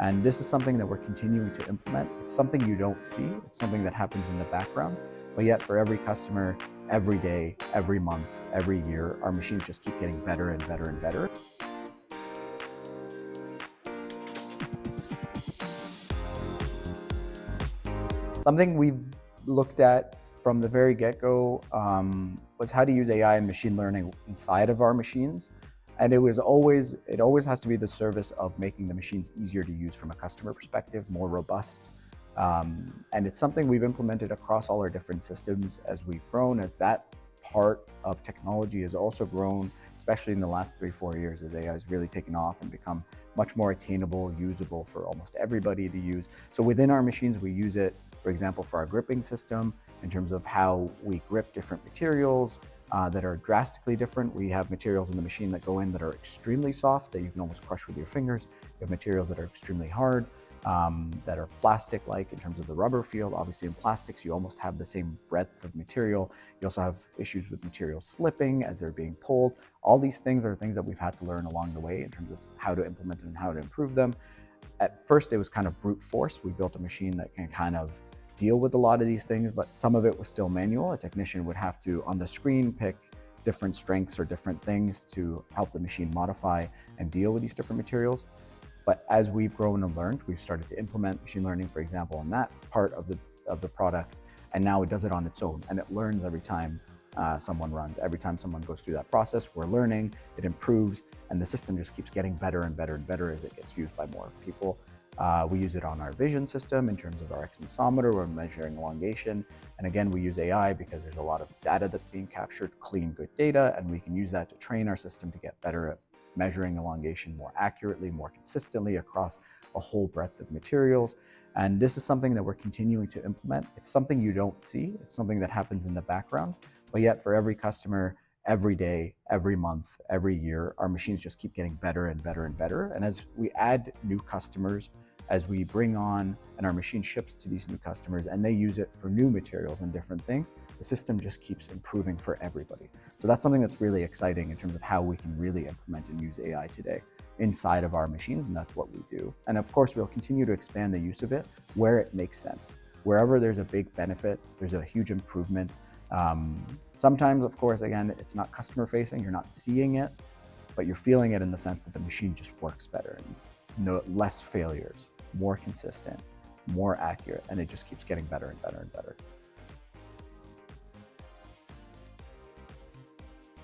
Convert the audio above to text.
And this is something that we're continuing to implement. It's something you don't see. It's something that happens in the background. But yet for every customer, every day, every month, every year, our machines just keep getting better and better and better. Something we've looked at from the very get-go was how to use AI and machine learning inside of our machines. And it always has to be the service of making the machines easier to use from a customer perspective, more robust. And it's something we've implemented across all our different systems as we've grown, as that part of technology has also grown, especially in the last 3-4 years, as AI has really taken off and become much more attainable, usable for almost everybody to use. So within our machines, we use it, for example, for our gripping system, in terms of how we grip different materials that are drastically different. We have materials in the machine that go in that are extremely soft, that you can almost crush with your fingers. We have materials that are extremely hard, that are plastic-like in terms of the rubber field. Obviously in plastics, you almost have the same breadth of material. You also have issues with materials slipping as they're being pulled. All these things are things that we've had to learn along the way in terms of how to implement them and how to improve them. At first, it was kind of brute force. We built a machine that can kind of deal with a lot of these things, but some of it was still manual. A technician would have to, on the screen, pick different strengths or different things to help the machine modify and deal with these different materials. But as we've grown and learned, we've started to implement machine learning, for example, on that part of the product, and now it does it on its own, and it learns every time someone runs. Every time someone goes through that process, we're learning, it improves, and the system just keeps getting better and better and better as it gets used by more people. We use it on our vision system in terms of our extensometer. We're measuring elongation. And again, we use AI because there's a lot of data that's being captured, clean, good data, and we can use that to train our system to get better at measuring elongation more accurately, more consistently across a whole breadth of materials. And this is something that we're continuing to implement. It's something you don't see. It's something that happens in the background. But yet for every customer, every day, every month, every year, our machines just keep getting better and better and better. And as we add new customers, as we bring on and our machine ships to these new customers and they use it for new materials and different things, the system just keeps improving for everybody. So that's something that's really exciting in terms of how we can really implement and use AI today inside of our machines, and that's what we do. And of course, we'll continue to expand the use of it where it makes sense. Wherever there's a big benefit, there's a huge improvement. Sometimes, of course, again, it's not customer facing, you're not seeing it, but you're feeling it in the sense that the machine just works better and less failures, more consistent, more accurate, and it just keeps getting better and better and better.